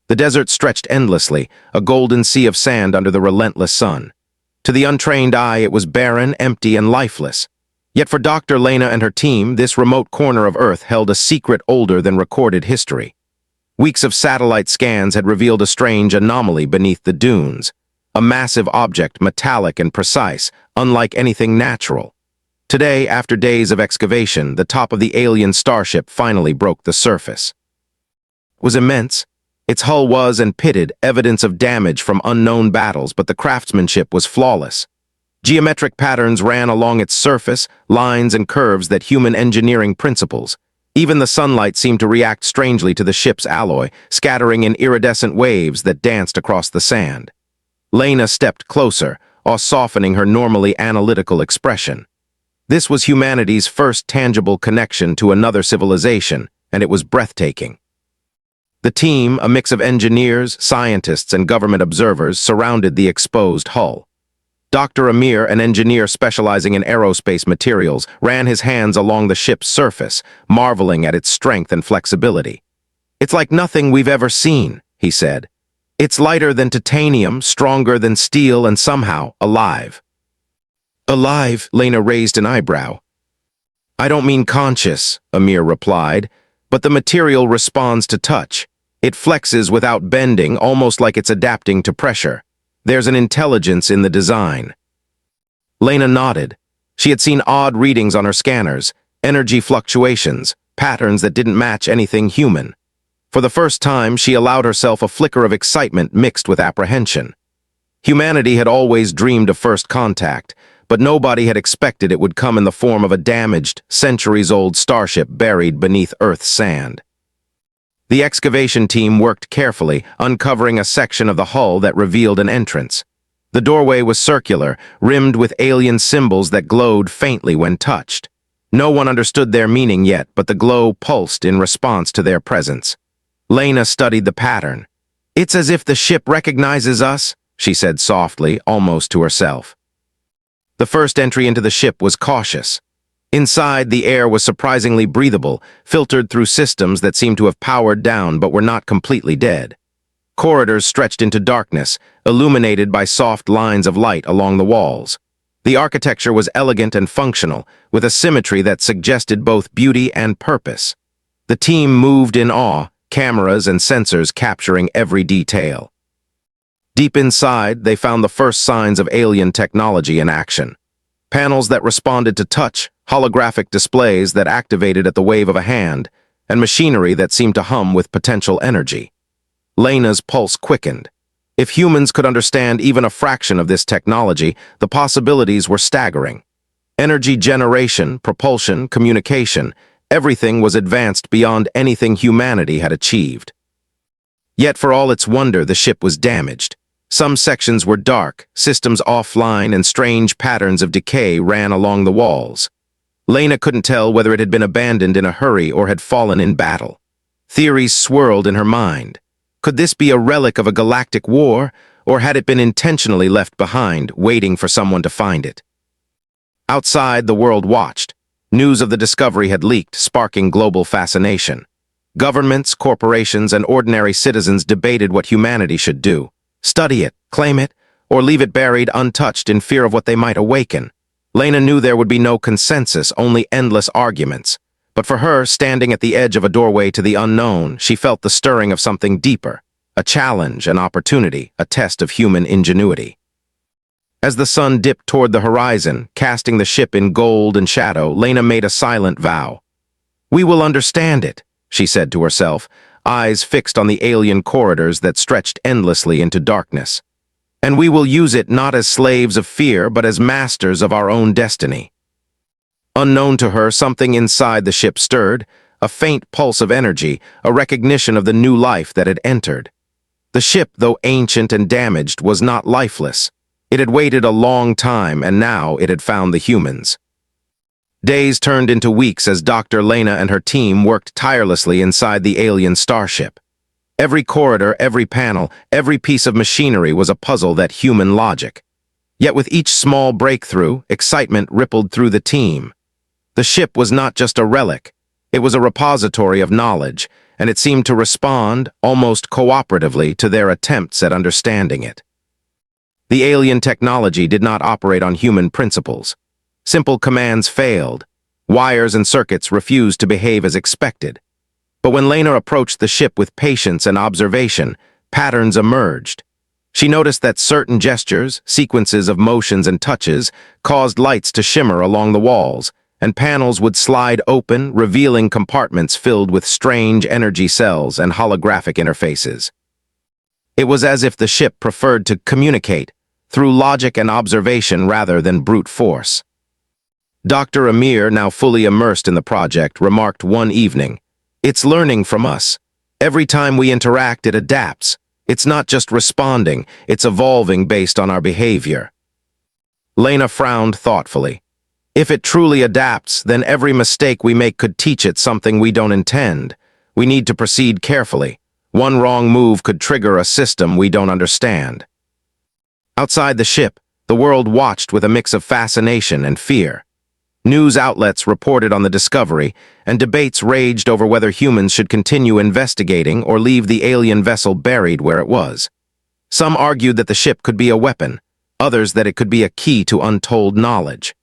The desert stretched endlessly, a golden sea of sand under the relentless sun. To the untrained eye, it was barren, empty, and lifeless. Yet for Dr. Lena and her team, this remote corner of Earth held a secret older than recorded history. Weeks of satellite scans had revealed a strange anomaly beneath the dunes. A massive object, metallic and precise, unlike anything natural. Today, after days of excavation, the top of the alien starship finally broke the surface. It was immense. Its hull was and pitted, evidence of damage from unknown battles, but the craftsmanship was flawless. Geometric patterns ran along its surface, lines and curves that human engineering principles. Even the sunlight seemed to react strangely to the ship's alloy, scattering in iridescent waves that danced across the sand. Lena stepped closer, softening her normally analytical expression. This was humanity's first tangible connection to another civilization, and it was breathtaking. The team, a mix of engineers, scientists, and government observers, surrounded the exposed hull. Dr. Amir, an engineer specializing in aerospace materials, ran his hands along the ship's surface, marveling at its strength and flexibility. "It's like nothing we've ever seen," he said. "It's lighter than titanium, stronger than steel, and somehow alive." "Alive?" Lena raised an eyebrow. "I don't mean conscious," Amir replied, "but the material responds to touch. It flexes without bending, almost like it's adapting to pressure. There's an intelligence in the design." Lena nodded. She had seen odd readings on her scanners, energy fluctuations, patterns that didn't match anything human. For the first time, she allowed herself a flicker of excitement mixed with apprehension. Humanity had always dreamed of first contact, but nobody had expected it would come in the form of a damaged, centuries-old starship buried beneath Earth's sand. The excavation team worked carefully, uncovering a section of the hull that revealed an entrance. The doorway was circular, rimmed with alien symbols that glowed faintly when touched. No one understood their meaning yet, but the glow pulsed in response to their presence. Lena studied the pattern. "It's as if the ship recognizes us," she said softly, almost to herself. The first entry into the ship was cautious. Inside, the air was surprisingly breathable, filtered through systems that seemed to have powered down but were not completely dead. Corridors stretched into darkness, illuminated by soft lines of light along the walls. The architecture was elegant and functional, with a symmetry that suggested both beauty and purpose. The team moved in awe, cameras and sensors capturing every detail. Deep inside, they found the first signs of alien technology in action. Panels that responded to touch, holographic displays that activated at the wave of a hand, and machinery that seemed to hum with potential energy. Lena's pulse quickened. If humans could understand even a fraction of this technology, the possibilities were staggering. Energy generation, propulsion, communication, everything was advanced beyond anything humanity had achieved. Yet for all its wonder, the ship was damaged. Some sections were dark, systems offline, and strange patterns of decay ran along the walls. Lena couldn't tell whether it had been abandoned in a hurry or had fallen in battle. Theories swirled in her mind. Could this be a relic of a galactic war, or had it been intentionally left behind, waiting for someone to find it? Outside, the world watched. News of the discovery had leaked, sparking global fascination. Governments, corporations, and ordinary citizens debated what humanity should do. Study it, claim it, or leave it buried untouched in fear of what they might awaken. Lena knew there would be no consensus, only endless arguments. But for her, standing at the edge of a doorway to the unknown, she felt the stirring of something deeper. A challenge, an opportunity, a test of human ingenuity. As the sun dipped toward the horizon, casting the ship in gold and shadow, Lena made a silent vow. "We will understand it," she said to herself, eyes fixed on the alien corridors that stretched endlessly into darkness. "And we will use it not as slaves of fear, but as masters of our own destiny." Unknown to her, something inside the ship stirred, a faint pulse of energy, a recognition of the new life that had entered. The ship, though ancient and damaged, was not lifeless. It had waited a long time, and now it had found the humans. Days turned into weeks as Dr. Lena and her team worked tirelessly inside the alien starship. Every corridor, every panel, every piece of machinery was a puzzle that human logic. Yet with each small breakthrough, excitement rippled through the team. The ship was not just a relic. It was a repository of knowledge, and it seemed to respond, almost cooperatively, to their attempts at understanding it. The alien technology did not operate on human principles. Simple commands failed. Wires and circuits refused to behave as expected. But when Lena approached the ship with patience and observation, patterns emerged. She noticed that certain gestures, sequences of motions and touches, caused lights to shimmer along the walls, and panels would slide open, revealing compartments filled with strange energy cells and holographic interfaces. It was as if the ship preferred to communicate through logic and observation rather than brute force. Dr. Amir, now fully immersed in the project, remarked one evening, "It's learning from us. Every time we interact, it adapts. It's not just responding, it's evolving based on our behavior." Lena frowned thoughtfully. If it truly adapts, then every mistake we make could teach it something we don't intend. We need to proceed carefully. One wrong move could trigger a system we don't understand. Outside the ship, the world watched with a mix of fascination and fear. News outlets reported on the discovery, and debates raged over whether humans should continue investigating or leave the alien vessel buried where it was. Some argued that the ship could be a weapon, others that it could be a key to untold knowledge.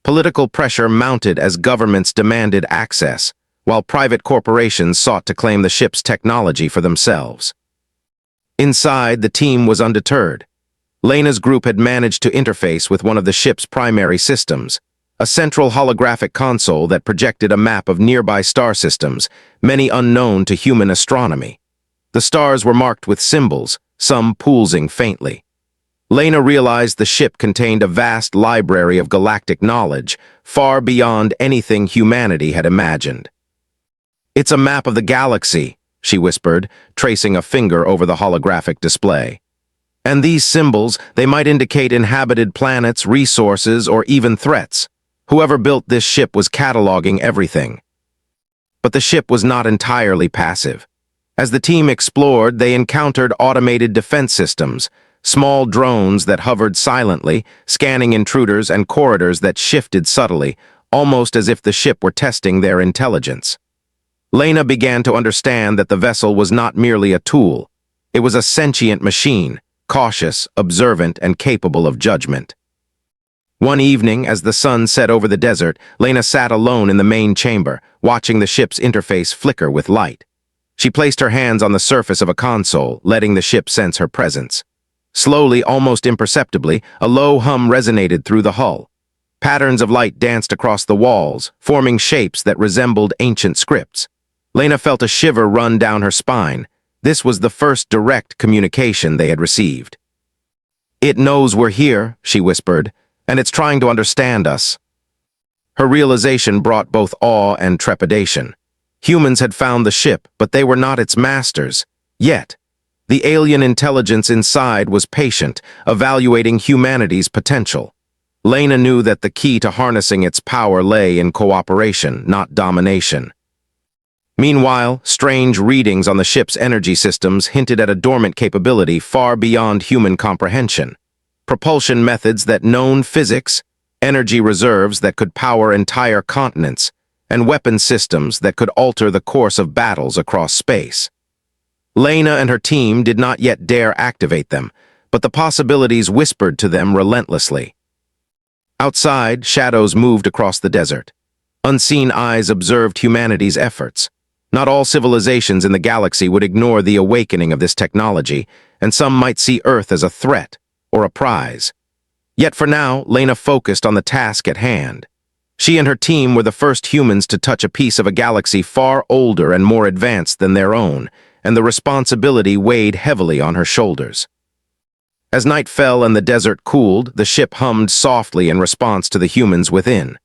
Political pressure mounted as governments demanded access, while private corporations sought to claim the ship's technology for themselves. Inside, the team was undeterred. Lena's group had managed to interface with one of the ship's primary systems, a central holographic console that projected a map of nearby star systems, many unknown to human astronomy. The stars were marked with symbols, some pulsing faintly. Lena realized the ship contained a vast library of galactic knowledge, far beyond anything humanity had imagined. "It's a map of the galaxy," she whispered, tracing a finger over the holographic display. "And these symbols, they might indicate inhabited planets, resources, or even threats. Whoever built this ship was cataloging everything." But the ship was not entirely passive. As the team explored, they encountered automated defense systems, small drones that hovered silently, scanning intruders and corridors that shifted subtly, almost as if the ship were testing their intelligence. Lena began to understand that the vessel was not merely a tool. It was a sentient machine, cautious, observant, and capable of judgment. One evening, as the sun set over the desert, Lena sat alone in the main chamber, watching the ship's interface flicker with light. She placed her hands on the surface of a console, letting the ship sense her presence. Slowly, almost imperceptibly, a low hum resonated through the hull. Patterns of light danced across the walls, forming shapes that resembled ancient scripts. Lena felt a shiver run down her spine. This was the first direct communication they had received. "It knows we're here," she whispered, "and it's trying to understand us." Her realization brought both awe and trepidation. Humans had found the ship, but they were not its masters. Yet, the alien intelligence inside was patient, evaluating humanity's potential. Lena knew that the key to harnessing its power lay in cooperation, not domination. Meanwhile, strange readings on the ship's energy systems hinted at a dormant capability far beyond human comprehension. Propulsion methods that known physics, energy reserves that could power entire continents, and weapon systems that could alter the course of battles across space. Lena and her team did not yet dare activate them, but the possibilities whispered to them relentlessly. Outside, shadows moved across the desert. Unseen eyes observed humanity's efforts. Not all civilizations in the galaxy would ignore the awakening of this technology, and some might see Earth as a threat or a prize. Yet for now, Lena focused on the task at hand. She and her team were the first humans to touch a piece of a galaxy far older and more advanced than their own, and the responsibility weighed heavily on her shoulders. As night fell and the desert cooled, the ship hummed softly in response to the humans within.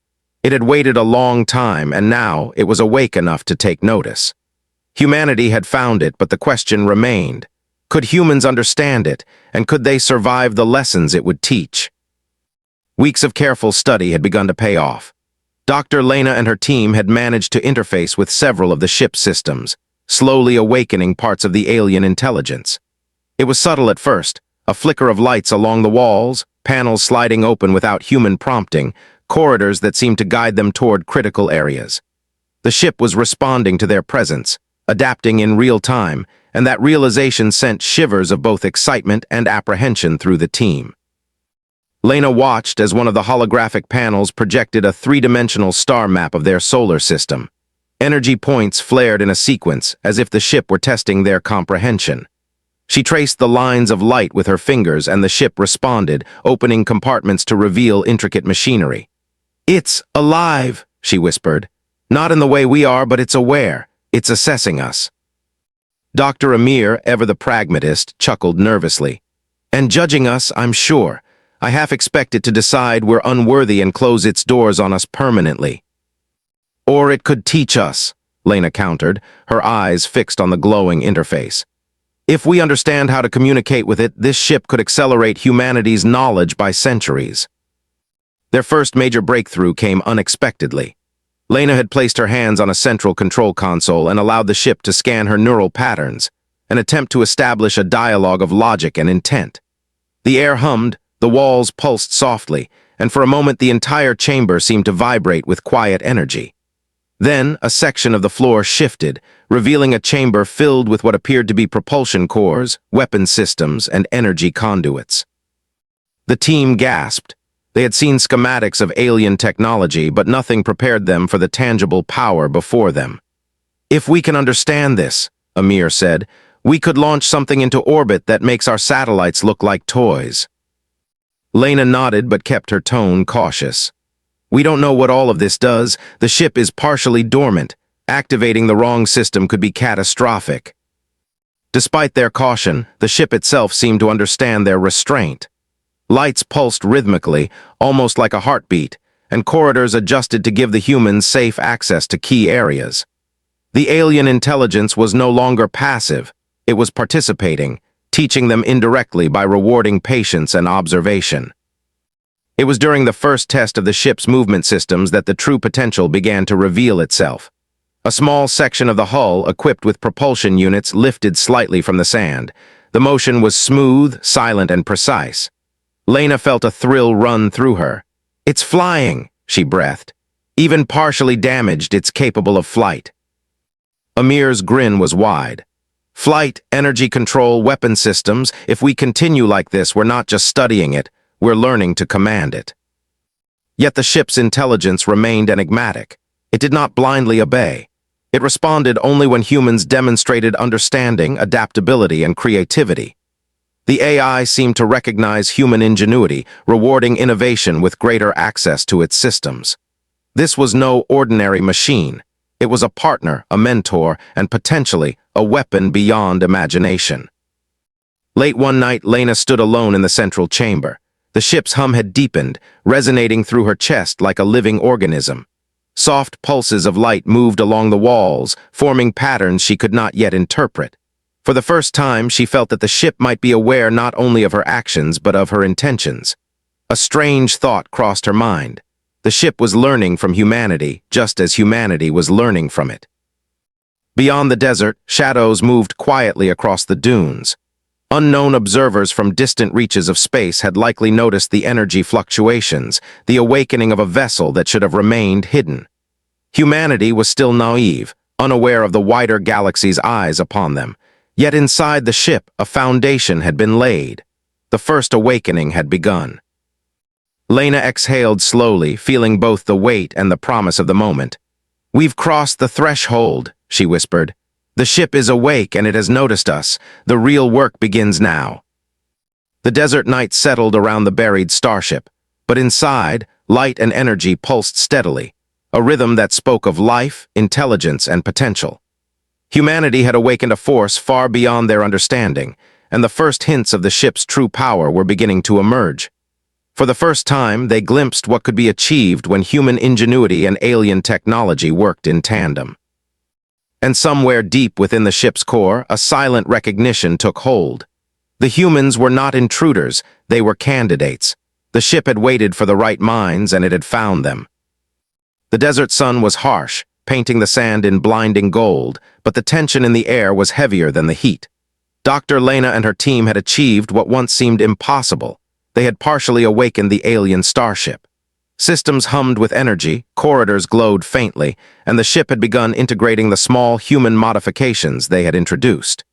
It had waited a long time, and now it was awake enough to take notice. Humanity had found it, but the question remained. Could humans understand it, and could they survive the lessons it would teach? Weeks of careful study had begun to pay off. Dr. Lena and her team had managed to interface with several of the ship's systems, slowly awakening parts of the alien intelligence. It was subtle at first, a flicker of lights along the walls, panels sliding open without human prompting, corridors that seemed to guide them toward critical areas. The ship was responding to their presence, adapting in real time, and that realization sent shivers of both excitement and apprehension through the team. Lena watched as one of the holographic panels projected a three-dimensional star map of their solar system. Energy points flared in a sequence, as if the ship were testing their comprehension. She traced the lines of light with her fingers, and the ship responded, opening compartments to reveal intricate machinery. "It's alive," she whispered. "Not in the way we are, but it's aware. It's assessing us." Dr. Amir, ever the pragmatist, chuckled nervously. "And judging us, I'm sure. I half expect it to decide we're unworthy and close its doors on us permanently." "Or it could teach us," Lena countered, her eyes fixed on the glowing interface. "If we understand how to communicate with it, this ship could accelerate humanity's knowledge by centuries." Their first major breakthrough came unexpectedly. Lena had placed her hands on a central control console and allowed the ship to scan her neural patterns, an attempt to establish a dialogue of logic and intent. The air hummed, the walls pulsed softly, and for a moment the entire chamber seemed to vibrate with quiet energy. Then, a section of the floor shifted, revealing a chamber filled with what appeared to be propulsion cores, weapon systems, and energy conduits. The team gasped. They had seen schematics of alien technology, but nothing prepared them for the tangible power before them. "If we can understand this," Amir said, "we could launch something into orbit that makes our satellites look like toys." Lena nodded but kept her tone cautious. "We don't know what all of this does. The ship is partially dormant. Activating the wrong system could be catastrophic." Despite their caution, the ship itself seemed to understand their restraint. Lights pulsed rhythmically, almost like a heartbeat, and corridors adjusted to give the humans safe access to key areas. The alien intelligence was no longer passive. It was participating, teaching them indirectly by rewarding patience and observation. It was during the first test of the ship's movement systems that the true potential began to reveal itself. A small section of the hull, equipped with propulsion units, lifted slightly from the sand. The motion was smooth, silent, and precise. Lena felt a thrill run through her. "It's flying," she breathed. "Even partially damaged, it's capable of flight." Amir's grin was wide. "Flight, energy control, weapon systems, if we continue like this, we're not just studying it, we're learning to command it." Yet the ship's intelligence remained enigmatic. It did not blindly obey. It responded only when humans demonstrated understanding, adaptability, and creativity. The AI seemed to recognize human ingenuity, rewarding innovation with greater access to its systems. This was no ordinary machine. It was a partner, a mentor, and potentially a weapon beyond imagination. Late one night, Lena stood alone in the central chamber. The ship's hum had deepened, resonating through her chest like a living organism. Soft pulses of light moved along the walls, forming patterns she could not yet interpret. For the first time, she felt that the ship might be aware not only of her actions, but of her intentions. A strange thought crossed her mind. The ship was learning from humanity, just as humanity was learning from it. Beyond the desert, shadows moved quietly across the dunes. Unknown observers from distant reaches of space had likely noticed the energy fluctuations, the awakening of a vessel that should have remained hidden. Humanity was still naive, unaware of the wider galaxy's eyes upon them. Yet inside the ship, a foundation had been laid. The first awakening had begun. Lena exhaled slowly, feeling both the weight and the promise of the moment. "We've crossed the threshold," she whispered. "The ship is awake and it has noticed us. The real work begins now." The desert night settled around the buried starship, but inside, light and energy pulsed steadily, a rhythm that spoke of life, intelligence, and potential. Humanity had awakened a force far beyond their understanding, and the first hints of the ship's true power were beginning to emerge. For the first time, they glimpsed what could be achieved when human ingenuity and alien technology worked in tandem. And somewhere deep within the ship's core, a silent recognition took hold. The humans were not intruders, they were candidates. The ship had waited for the right minds, and it had found them. The desert sun was harsh, painting the sand in blinding gold, but the tension in the air was heavier than the heat. Dr. Lena and her team had achieved what once seemed impossible. They had partially awakened the alien starship. Systems hummed with energy, corridors glowed faintly, and the ship had begun integrating the small human modifications they had introduced.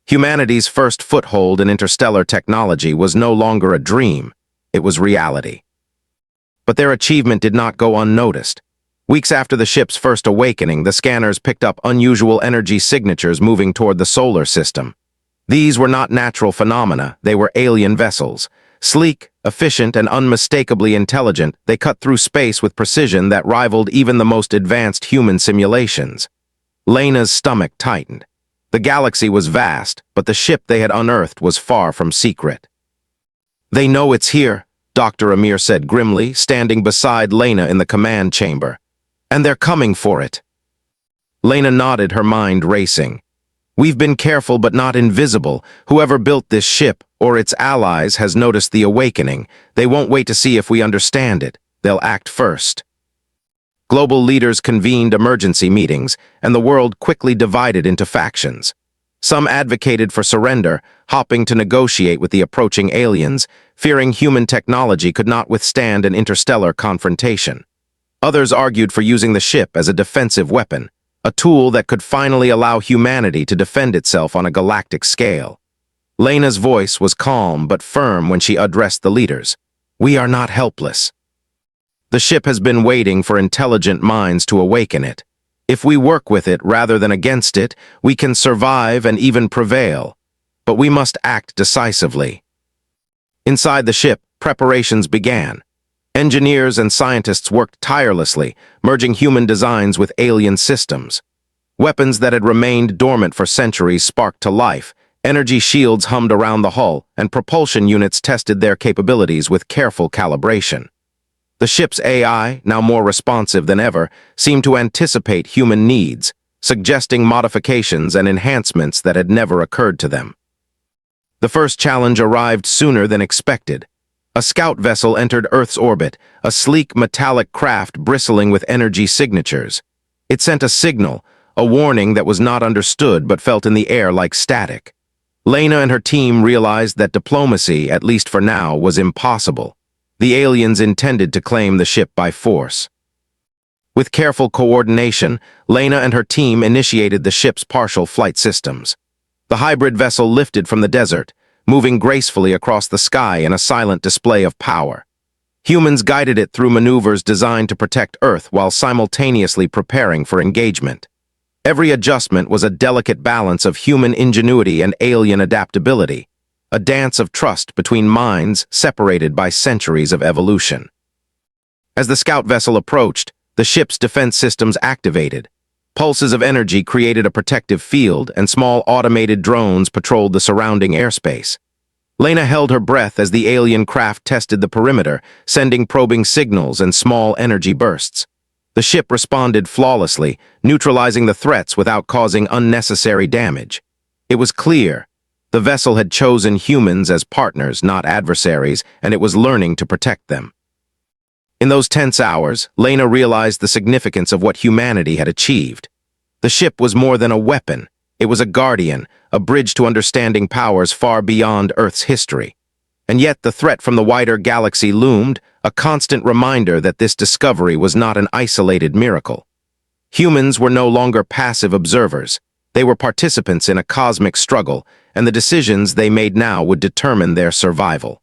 Humanity's first foothold in interstellar technology was no longer a dream, it was reality. But their achievement did not go unnoticed. Weeks after the ship's first awakening, the scanners picked up unusual energy signatures moving toward the solar system. These were not natural phenomena, they were alien vessels. Sleek, efficient, and unmistakably intelligent, they cut through space with precision that rivaled even the most advanced human simulations. Lena's stomach tightened. The galaxy was vast, but the ship they had unearthed was far from secret. "They know it's here," Dr. Amir said grimly, standing beside Lena in the command chamber. "And they're coming for it." Lena nodded, her mind racing. "We've been careful but not invisible. Whoever built this ship, or its allies, has noticed the awakening. They won't wait to see if we understand it. They'll act first." Global leaders convened emergency meetings, and the world quickly divided into factions. Some advocated for surrender, hopping to negotiate with the approaching aliens, fearing human technology could not withstand an interstellar confrontation. Others argued for using the ship as a defensive weapon, a tool that could finally allow humanity to defend itself on a galactic scale. Lena's voice was calm but firm when she addressed the leaders. "We are not helpless. The ship has been waiting for intelligent minds to awaken it. If we work with it rather than against it, we can survive and even prevail. But we must act decisively." Inside the ship, preparations began. Engineers and scientists worked tirelessly, merging human designs with alien systems. Weapons that had remained dormant for centuries sparked to life, energy shields hummed around the hull, and propulsion units tested their capabilities with careful calibration. The ship's AI, now more responsive than ever, seemed to anticipate human needs, suggesting modifications and enhancements that had never occurred to them. The first challenge arrived sooner than expected. A scout vessel entered Earth's orbit, a sleek metallic craft bristling with energy signatures. It sent a signal, a warning that was not understood but felt in the air like static. Lena and her team realized that diplomacy, at least for now, was impossible. The aliens intended to claim the ship by force. With careful coordination, Lena and her team initiated the ship's partial flight systems. The hybrid vessel lifted from the desert, moving gracefully across the sky in a silent display of power. Humans guided it through maneuvers designed to protect Earth while simultaneously preparing for engagement. Every adjustment was a delicate balance of human ingenuity and alien adaptability, a dance of trust between minds separated by centuries of evolution. As the scout vessel approached, the ship's defense systems activated. Pulses of energy created a protective field, and small automated drones patrolled the surrounding airspace. Lena held her breath as the alien craft tested the perimeter, sending probing signals and small energy bursts. The ship responded flawlessly, neutralizing the threats without causing unnecessary damage. It was clear. The vessel had chosen humans as partners, not adversaries, and it was learning to protect them. In those tense hours, Lena realized the significance of what humanity had achieved. The ship was more than a weapon. It was a guardian, a bridge to understanding powers far beyond Earth's history. And yet the threat from the wider galaxy loomed, a constant reminder that this discovery was not an isolated miracle. Humans were no longer passive observers. They were participants in a cosmic struggle, and the decisions they made now would determine their survival.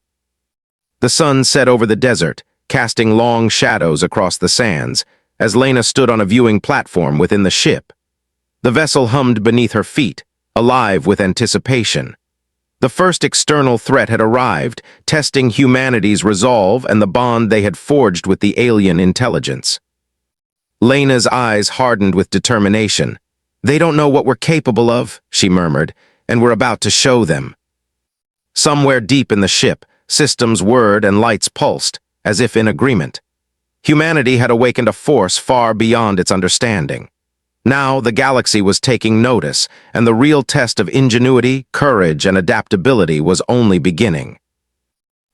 The sun set over the desert, casting long shadows across the sands, as Lena stood on a viewing platform within the ship. The vessel hummed beneath her feet, alive with anticipation. The first external threat had arrived, testing humanity's resolve and the bond they had forged with the alien intelligence. Lena's eyes hardened with determination. "They don't know what we're capable of," she murmured, "and we're about to show them." Somewhere deep in the ship, systems whirred and lights pulsed, as if in agreement. Humanity had awakened a force far beyond its understanding. Now the galaxy was taking notice, and the real test of ingenuity, courage, and adaptability was only beginning.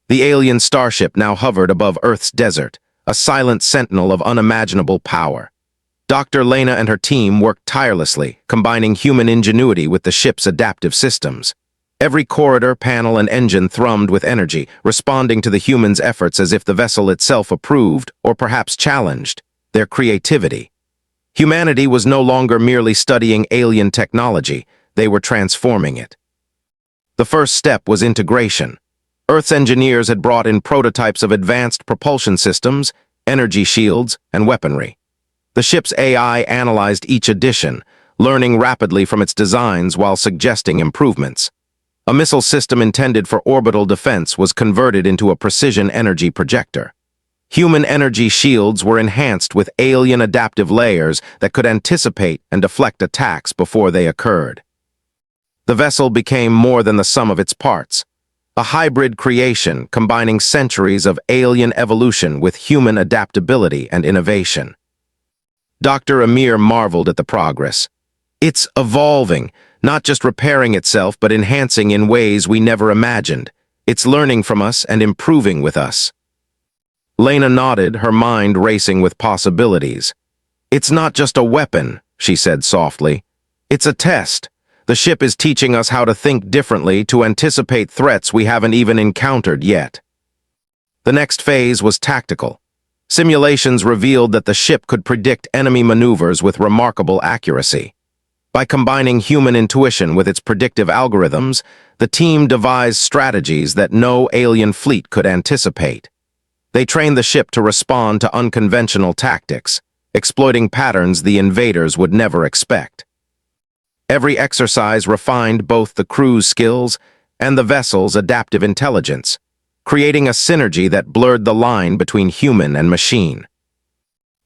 The alien starship now hovered above Earth's desert, a silent sentinel of unimaginable power. Dr. Lena and her team worked tirelessly, combining human ingenuity with the ship's adaptive systems. Every corridor, panel, and engine thrummed with energy, responding to the humans' efforts as if the vessel itself approved, or perhaps challenged, their creativity. Humanity was no longer merely studying alien technology, they were transforming it. The first step was integration. Earth's engineers had brought in prototypes of advanced propulsion systems, energy shields, and weaponry. The ship's AI analyzed each addition, learning rapidly from its designs while suggesting improvements. A missile system intended for orbital defense was converted into a precision energy projector. Human energy shields were enhanced with alien adaptive layers that could anticipate and deflect attacks before they occurred. The vessel became more than the sum of its parts, a hybrid creation combining centuries of alien evolution with human adaptability and innovation. Dr. Amir marveled at the progress. It's evolving, not just repairing itself but enhancing in ways we never imagined. It's learning from us and improving with us. Lena nodded, her mind racing with possibilities. It's not just a weapon, she said softly. It's a test. The ship is teaching us how to think differently, to anticipate threats we haven't even encountered yet. The next phase was tactical. Simulations revealed that the ship could predict enemy maneuvers with remarkable accuracy. By combining human intuition with its predictive algorithms, the team devised strategies that no alien fleet could anticipate. They trained the ship to respond to unconventional tactics, exploiting patterns the invaders would never expect. Every exercise refined both the crew's skills and the vessel's adaptive intelligence, creating a synergy that blurred the line between human and machine.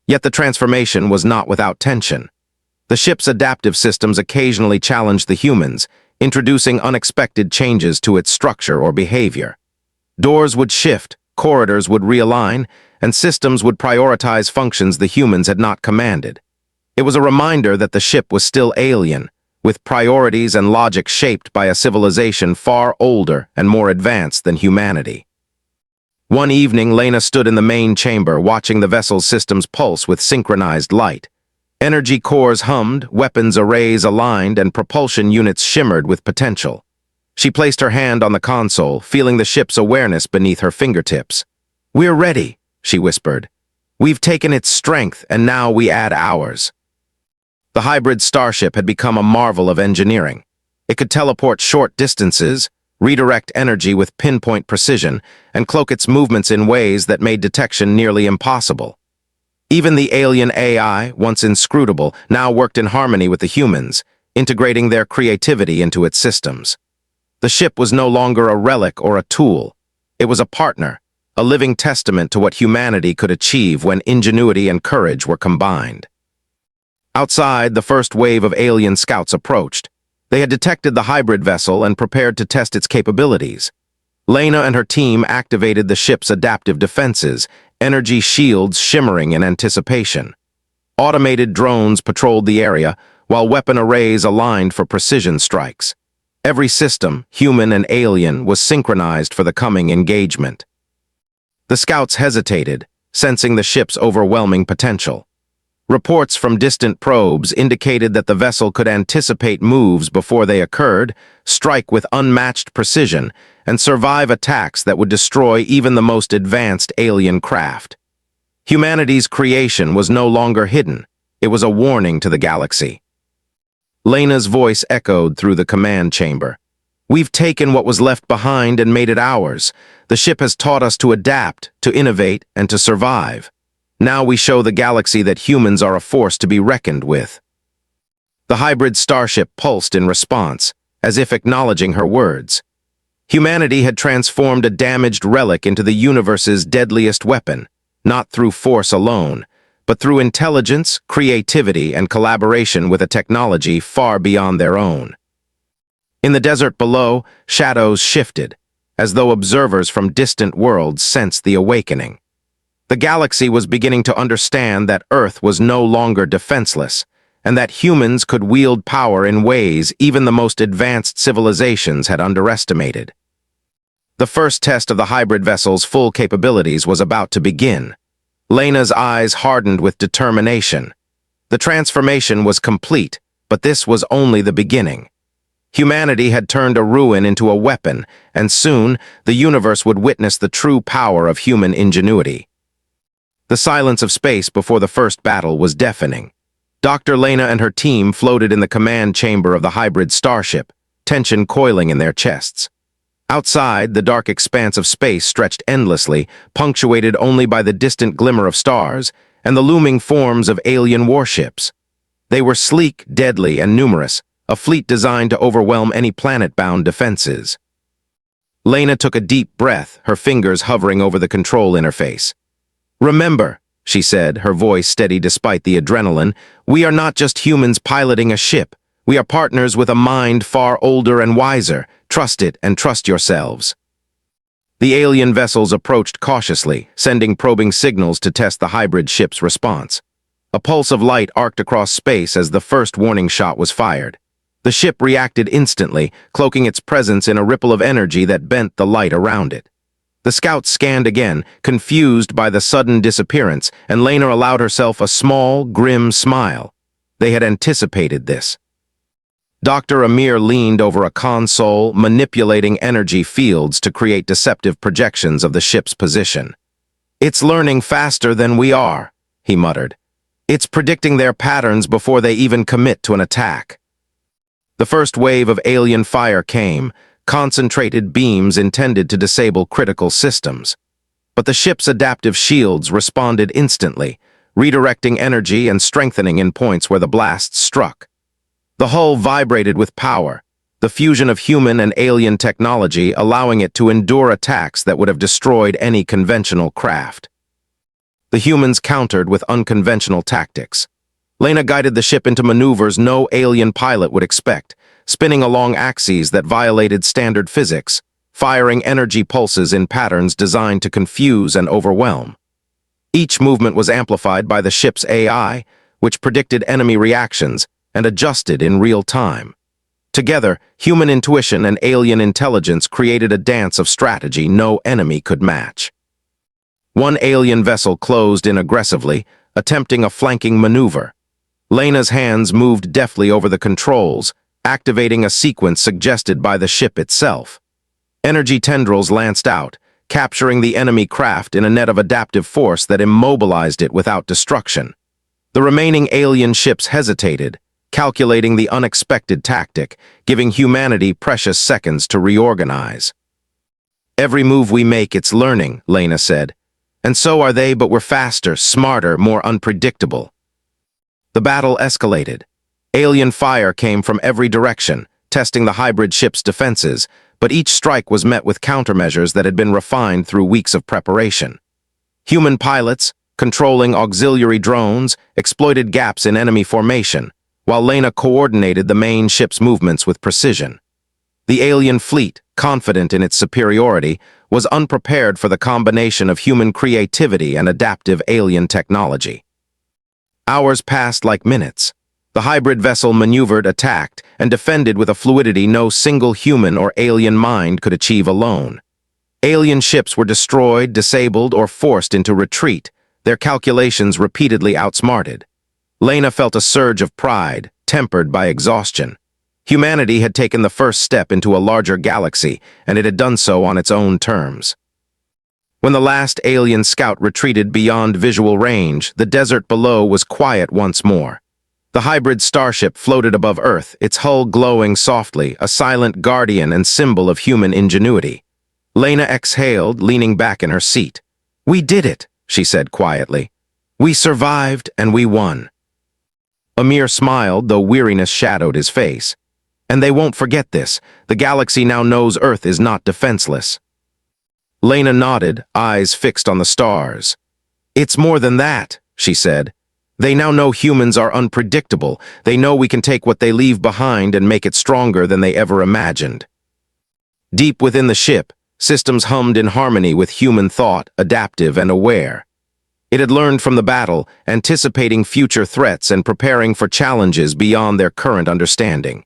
Yet the transformation was not without tension. The ship's adaptive systems occasionally challenged the humans, introducing unexpected changes to its structure or behavior. Doors would shift, corridors would realign, and systems would prioritize functions the humans had not commanded. It was a reminder that the ship was still alien, with priorities and logic shaped by a civilization far older and more advanced than humanity. One evening, Lena stood in the main chamber, watching the vessel's systems pulse with synchronized light. Energy cores hummed, weapons arrays aligned, and propulsion units shimmered with potential. She placed her hand on the console, feeling the ship's awareness beneath her fingertips. "We're ready," she whispered. "We've taken its strength, and now we add ours." The hybrid Starship had become a marvel of engineering. It could teleport short distances, redirect energy with pinpoint precision, and cloak its movements in ways that made detection nearly impossible. Even the alien AI, once inscrutable, now worked in harmony with the humans, integrating their creativity into its systems. The ship was no longer a relic or a tool. It was a partner, a living testament to what humanity could achieve when ingenuity and courage were combined. Outside, the first wave of alien scouts approached. They had detected the hybrid vessel and prepared to test its capabilities. Lena and her team activated the ship's adaptive defenses, energy shields shimmering in anticipation. Automated drones patrolled the area, while weapon arrays aligned for precision strikes. Every system, human and alien, was synchronized for the coming engagement. The scouts hesitated, sensing the ship's overwhelming potential. Reports from distant probes indicated that the vessel could anticipate moves before they occurred, strike with unmatched precision, and survive attacks that would destroy even the most advanced alien craft. Humanity's creation was no longer hidden. It was a warning to the galaxy. Lena's voice echoed through the command chamber. "We've taken what was left behind and made it ours. The ship has taught us to adapt, to innovate, and to survive. Now we show the galaxy that humans are a force to be reckoned with." The hybrid Starship pulsed in response, as if acknowledging her words. Humanity had transformed a damaged relic into the universe's deadliest weapon, not through force alone, but through intelligence, creativity, and collaboration with a technology far beyond their own. In the desert below, shadows shifted, as though observers from distant worlds sensed the awakening. The galaxy was beginning to understand that Earth was no longer defenseless, and that humans could wield power in ways even the most advanced civilizations had underestimated. The first test of the hybrid vessel's full capabilities was about to begin. Lena's eyes hardened with determination. The transformation was complete, but this was only the beginning. Humanity had turned a ruin into a weapon, and soon the universe would witness the true power of human ingenuity. The silence of space before the first battle was deafening. Dr. Lena and her team floated in the command chamber of the hybrid Starship, tension coiling in their chests. Outside, the dark expanse of space stretched endlessly, punctuated only by the distant glimmer of stars and the looming forms of alien warships. They were sleek, deadly, and numerous, a fleet designed to overwhelm any planet-bound defenses. Lena took a deep breath, her fingers hovering over the control interface. "Remember," she said, her voice steady despite the adrenaline, "we are not just humans piloting a ship. We are partners with a mind far older and wiser. Trust it and trust yourselves." The alien vessels approached cautiously, sending probing signals to test the hybrid ship's response. A pulse of light arced across space as the first warning shot was fired. The ship reacted instantly, cloaking its presence in a ripple of energy that bent the light around it. The scouts scanned again, confused by the sudden disappearance, and Lena allowed herself a small, grim smile. They had anticipated this. Dr. Amir leaned over a console, manipulating energy fields to create deceptive projections of the ship's position. "It's learning faster than we are," he muttered. "It's predicting their patterns before they even commit to an attack." The first wave of alien fire came, concentrated beams intended to disable critical systems. But the ship's adaptive shields responded instantly, redirecting energy and strengthening in points where the blasts struck. The hull vibrated with power, the fusion of human and alien technology allowing it to endure attacks that would have destroyed any conventional craft. The humans countered with unconventional tactics. Lena guided the ship into maneuvers no alien pilot would expect, spinning along axes that violated standard physics, firing energy pulses in patterns designed to confuse and overwhelm. Each movement was amplified by the ship's AI, which predicted enemy reactions and adjusted in real time. Together, human intuition and alien intelligence created a dance of strategy no enemy could match. One alien vessel closed in aggressively, attempting a flanking maneuver. Lena's hands moved deftly over the controls, activating a sequence suggested by the ship itself. Energy tendrils lanced out, capturing the enemy craft in a net of adaptive force that immobilized it without destruction. The remaining alien ships hesitated, calculating the unexpected tactic, giving humanity precious seconds to reorganize. "Every move we make, it's learning," Lena said. "And so are they, but we're faster, smarter, more unpredictable." The battle escalated. Alien fire came from every direction, testing the hybrid ship's defenses, but each strike was met with countermeasures that had been refined through weeks of preparation. Human pilots, controlling auxiliary drones, exploited gaps in enemy formation, while Lena coordinated the main ship's movements with precision. The alien fleet, confident in its superiority, was unprepared for the combination of human creativity and adaptive alien technology. Hours passed like minutes. The hybrid vessel maneuvered, attacked, and defended with a fluidity no single human or alien mind could achieve alone. Alien ships were destroyed, disabled, or forced into retreat, their calculations repeatedly outsmarted. Lena felt a surge of pride, tempered by exhaustion. Humanity had taken the first step into a larger galaxy, and it had done so on its own terms. When the last alien scout retreated beyond visual range, the desert below was quiet once more. The hybrid starship floated above Earth, its hull glowing softly, a silent guardian and symbol of human ingenuity. Lena exhaled, leaning back in her seat. "We did it," she said quietly. "We survived and we won." Amir smiled, though weariness shadowed his face. "And they won't forget this. The galaxy now knows Earth is not defenseless." Lena nodded, eyes fixed on the stars. "It's more than that," she said. "They now know humans are unpredictable. They know we can take what they leave behind and make it stronger than they ever imagined." Deep within the ship, systems hummed in harmony with human thought, adaptive and aware. It had learned from the battle, anticipating future threats and preparing for challenges beyond their current understanding.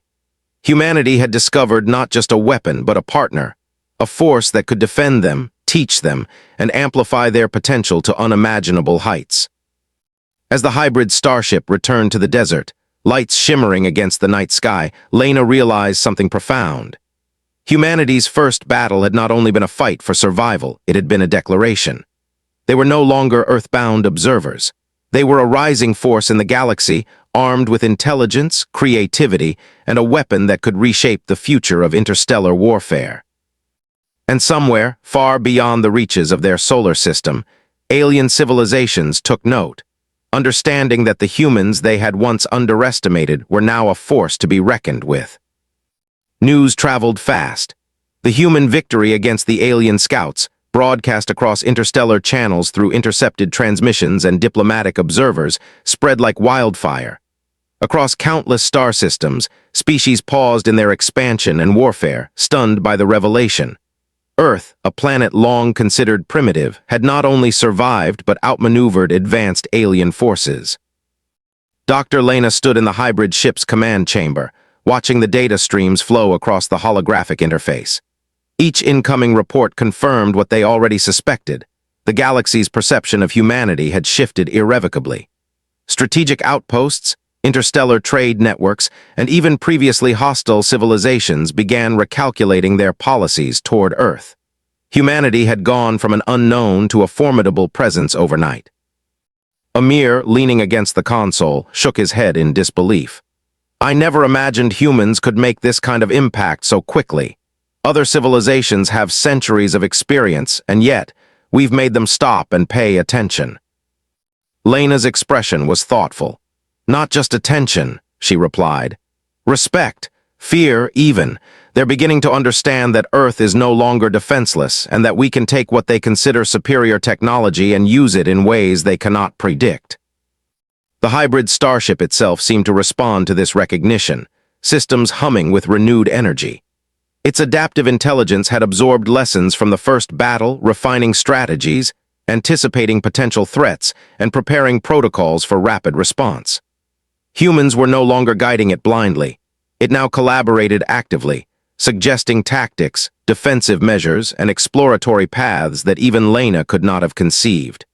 Humanity had discovered not just a weapon, but a partner, a force that could defend them, teach them, and amplify their potential to unimaginable heights. As the hybrid starship returned to the desert, Lights shimmering against the night sky, Lena realized something profound. Humanity's first battle had not only been a fight for survival, it had been a declaration. They were no longer earthbound observers. They were a rising force in the galaxy, armed with intelligence, creativity, and a weapon that could reshape the future of interstellar warfare. And somewhere, far beyond the reaches of their solar system, alien civilizations took note, understanding that the humans they had once underestimated were now a force to be reckoned with. News traveled fast. The human victory against the alien scouts, broadcast across interstellar channels through intercepted transmissions and diplomatic observers, spread like wildfire. Across countless star systems, species paused in their expansion and warfare, stunned by the revelation. Earth, a planet long considered primitive, had not only survived but outmaneuvered advanced alien forces. Dr. Lena stood in the hybrid ship's command chamber, watching the data streams flow across the holographic interface. Each incoming report confirmed what they already suspected. The galaxy's perception of humanity had shifted irrevocably. Strategic outposts, interstellar trade networks, and even previously hostile civilizations began recalculating their policies toward Earth. Humanity had gone from an unknown to a formidable presence overnight. Amir, leaning against the console, shook his head in disbelief. I never imagined humans could make this kind of impact so quickly. Other civilizations have centuries of experience, and yet, we've made them stop and pay attention. Lena's expression was thoughtful. Not just attention, she replied. Respect, fear even. They're beginning to understand that Earth is no longer defenseless and that we can take what they consider superior technology and use it in ways they cannot predict. The hybrid Starship itself seemed to respond to this recognition, systems humming with renewed energy. Its adaptive intelligence had absorbed lessons from the first battle, refining strategies, anticipating potential threats, and preparing protocols for rapid response. Humans were no longer guiding it blindly. It now collaborated actively, suggesting tactics, defensive measures, and exploratory paths that even Lena could not have conceived.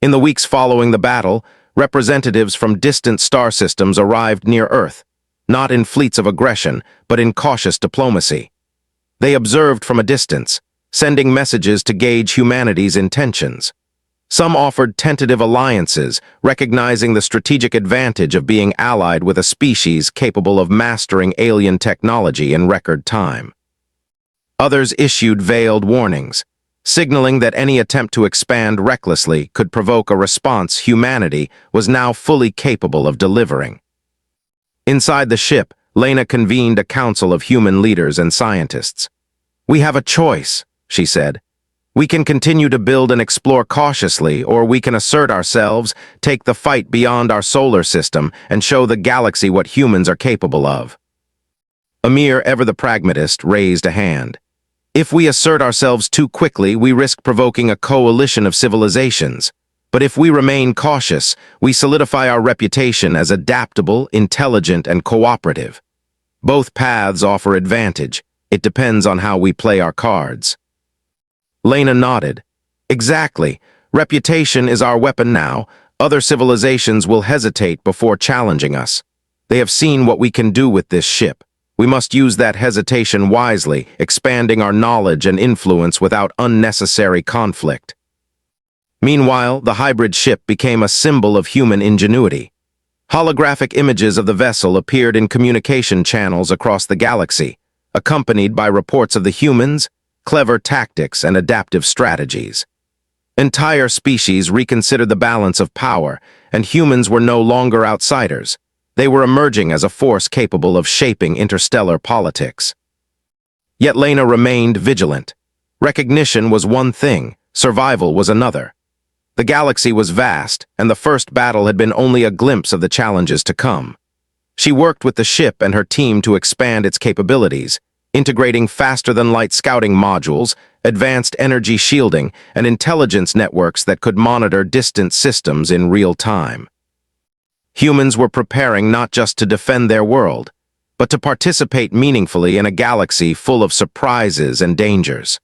In the weeks following the battle, representatives from distant star systems arrived near Earth, not in fleets of aggression, but in cautious diplomacy. They observed from a distance, sending messages to gauge humanity's intentions. Some offered tentative alliances, recognizing the strategic advantage of being allied with a species capable of mastering alien technology in record time. Others issued veiled warnings, signaling that any attempt to expand recklessly could provoke a response humanity was now fully capable of delivering. Inside the ship, Lena convened a council of human leaders and scientists. We have a choice, she said. We can continue to build and explore cautiously, or we can assert ourselves, take the fight beyond our solar system, and show the galaxy what humans are capable of. Amir, ever the pragmatist, raised a hand. If we assert ourselves too quickly, we risk provoking a coalition of civilizations. But if we remain cautious, we solidify our reputation as adaptable, intelligent, and cooperative. Both paths offer advantage. It depends on how we play our cards. Lena nodded. Exactly. Reputation is our weapon now. Other civilizations will hesitate before challenging us. They have seen what we can do with this ship. We must use that hesitation wisely, expanding our knowledge and influence without unnecessary conflict. Meanwhile, the hybrid ship became a symbol of human ingenuity. Holographic images of the vessel appeared in communication channels across the galaxy, accompanied by reports of the humans, clever tactics, and adaptive strategies. Entire species reconsidered the balance of power, and humans were no longer outsiders. They were emerging as a force capable of shaping interstellar politics. Yet Lena remained vigilant. Recognition was one thing, survival was another. The galaxy was vast, and the first battle had been only a glimpse of the challenges to come. She worked with the ship and her team to expand its capabilities, integrating faster-than-light scouting modules, advanced energy shielding, and intelligence networks that could monitor distant systems in real time. Humans were preparing not just to defend their world, but to participate meaningfully in a galaxy full of surprises and dangers.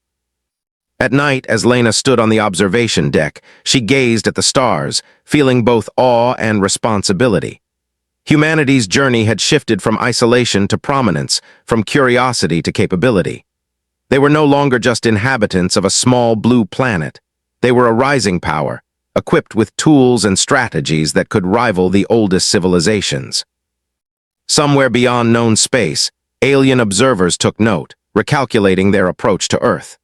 At night, as Lena stood on the observation deck, she gazed at the stars, feeling both awe and responsibility. Humanity's journey had shifted from isolation to prominence, from curiosity to capability. They were no longer just inhabitants of a small blue planet. They were a rising power, equipped with tools and strategies that could rival the oldest civilizations. Somewhere beyond known space, alien observers took note, recalculating their approach to Earth.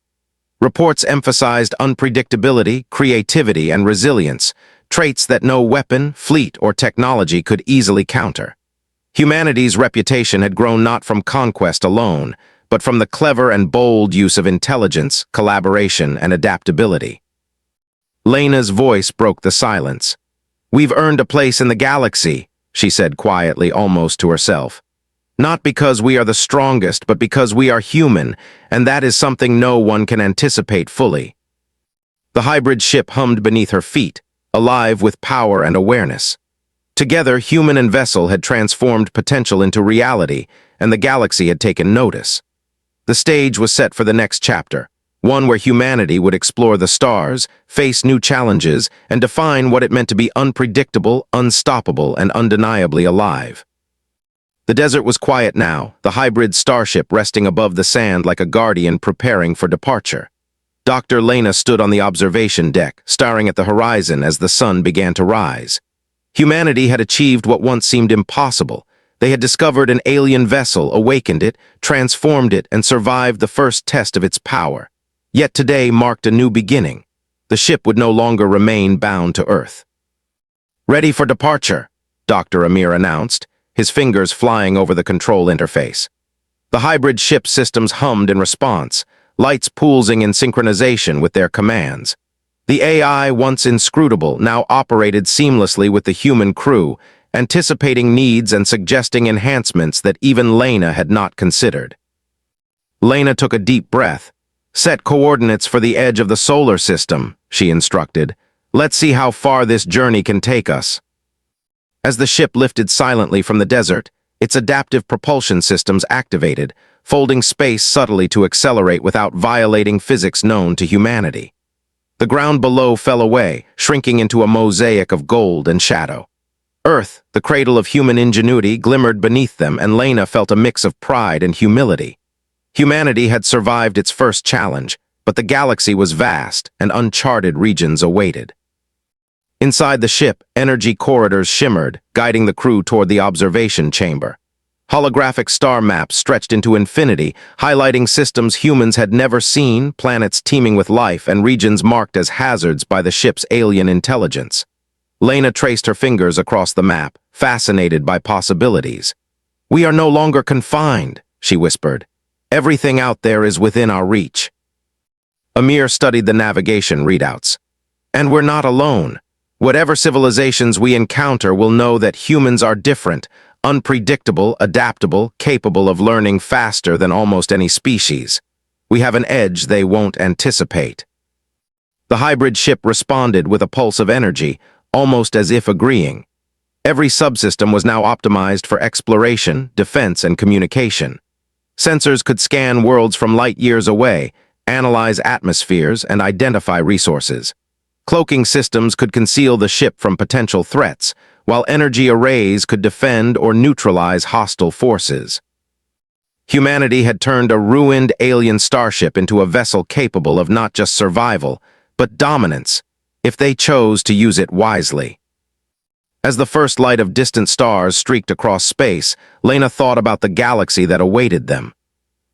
Reports emphasized unpredictability, creativity, and resilience, traits that no weapon, fleet, or technology could easily counter. Humanity's reputation had grown not from conquest alone, but from the clever and bold use of intelligence, collaboration, and adaptability. Lena's voice broke the silence. "We've earned a place in the galaxy," she said quietly, almost to herself. "Not because we are the strongest, but because we are human, and that is something no one can anticipate fully." The hybrid ship hummed beneath her feet, alive with power and awareness. Together, human and vessel had transformed potential into reality, and the galaxy had taken notice. The stage was set for the next chapter, one where humanity would explore the stars, face new challenges, and define what it meant to be unpredictable, unstoppable, and undeniably alive. The desert was quiet now, the hybrid starship resting above the sand like a guardian preparing for departure. Dr. Lena stood on the observation deck, staring at the horizon as the sun began to rise. Humanity had achieved what once seemed impossible. They had discovered an alien vessel, awakened it, transformed it, and survived the first test of its power. Yet today marked a new beginning. The ship would no longer remain bound to Earth. "Ready for departure," Dr. Amir announced, his fingers flying over the control interface. The hybrid ship systems hummed in response, lights pulsing in synchronization with their commands. The AI, once inscrutable, now operated seamlessly with the human crew, anticipating needs and suggesting enhancements that even Lena had not considered. Lena took a deep breath. "Set coordinates for the edge of the solar system," she instructed. "Let's see how far this journey can take us." As the ship lifted silently from the desert, its adaptive propulsion systems activated, folding space subtly to accelerate without violating physics known to humanity. The ground below fell away, shrinking into a mosaic of gold and shadow. Earth, the cradle of human ingenuity, glimmered beneath them, and Lena felt a mix of pride and humility. Humanity had survived its first challenge, but the galaxy was vast, and uncharted regions awaited. Inside the ship, energy corridors shimmered, guiding the crew toward the observation chamber. Holographic star maps stretched into infinity, highlighting systems humans had never seen, planets teeming with life, and regions marked as hazards by the ship's alien intelligence. Lena traced her fingers across the map, fascinated by possibilities. "We are no longer confined," she whispered. "Everything out there is within our reach." Amir studied the navigation readouts. "And we're not alone. Whatever civilizations we encounter will know that humans are different, unpredictable, adaptable, capable of learning faster than almost any species. We have an edge they won't anticipate." The hybrid ship responded with a pulse of energy, almost as if agreeing. Every subsystem was now optimized for exploration, defense, and communication. Sensors could scan worlds from light years away, analyze atmospheres, and identify resources. Cloaking systems could conceal the ship from potential threats, while energy arrays could defend or neutralize hostile forces. Humanity had turned a ruined alien starship into a vessel capable of not just survival, but dominance, if they chose to use it wisely. As the first light of distant stars streaked across space, Lena thought about the galaxy that awaited them.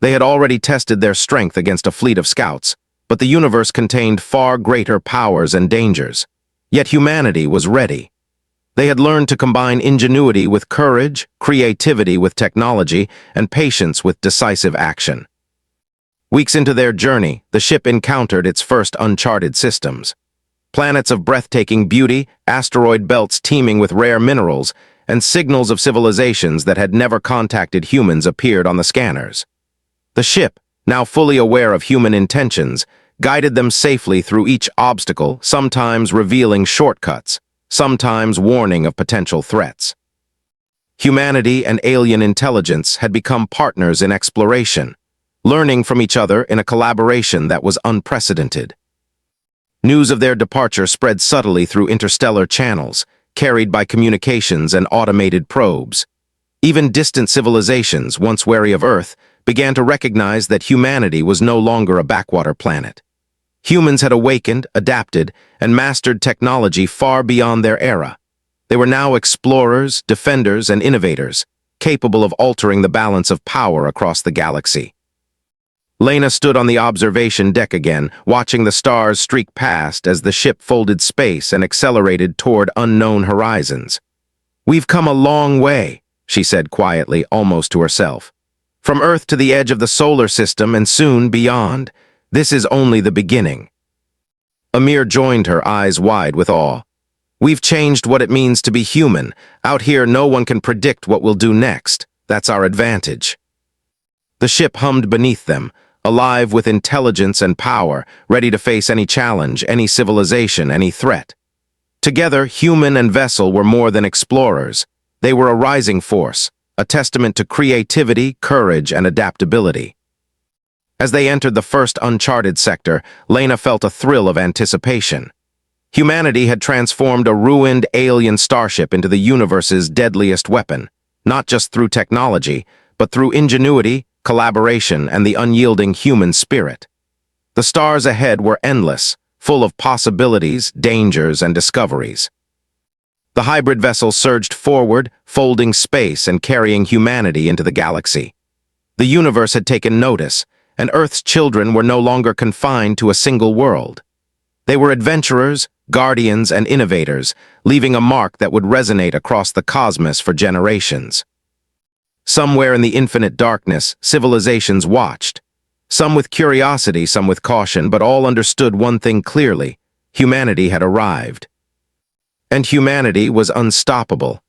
They had already tested their strength against a fleet of scouts, but the universe contained far greater powers and dangers. Yet humanity was ready. They had learned to combine ingenuity with courage, creativity with technology, and patience with decisive action. Weeks into their journey, the ship encountered its first uncharted systems. Planets of breathtaking beauty, asteroid belts teeming with rare minerals, and signals of civilizations that had never contacted humans appeared on the scanners. The ship, now fully aware of human intentions, guided them safely through each obstacle, sometimes revealing shortcuts, sometimes warning of potential threats. Humanity and alien intelligence had become partners in exploration, learning from each other in a collaboration that was unprecedented. News of their departure spread subtly through interstellar channels, carried by communications and automated probes. Even distant civilizations, once wary of Earth, began to recognize that humanity was no longer a backwater planet. Humans had awakened, adapted, and mastered technology far beyond their era. They were now explorers, defenders, and innovators, capable of altering the balance of power across the galaxy. Lena stood on the observation deck again, watching the stars streak past as the ship folded space and accelerated toward unknown horizons. "We've come a long way," she said quietly, almost to herself. "From Earth to the edge of the solar system and soon beyond. This is only the beginning." Amir joined her, eyes wide with awe. "We've changed what it means to be human. Out here, no one can predict what we'll do next. That's our advantage." The ship hummed beneath them, alive with intelligence and power, ready to face any challenge, any civilization, any threat. Together, human and vessel were more than explorers. They were a rising force, a testament to creativity, courage, and adaptability. As they entered the first uncharted sector, Lena felt a thrill of anticipation. Humanity had transformed a ruined alien starship into the universe's deadliest weapon, not just through technology, but through ingenuity, collaboration, and the unyielding human spirit. The stars ahead were endless, full of possibilities, dangers, and discoveries. The hybrid vessel surged forward, folding space and carrying humanity into the galaxy. The universe had taken notice, and Earth's children were no longer confined to a single world. They were adventurers, guardians, and innovators, leaving a mark that would resonate across the cosmos for generations. Somewhere in the infinite darkness, civilizations watched. Some with curiosity, some with caution, but all understood one thing clearly: humanity had arrived. And humanity was unstoppable.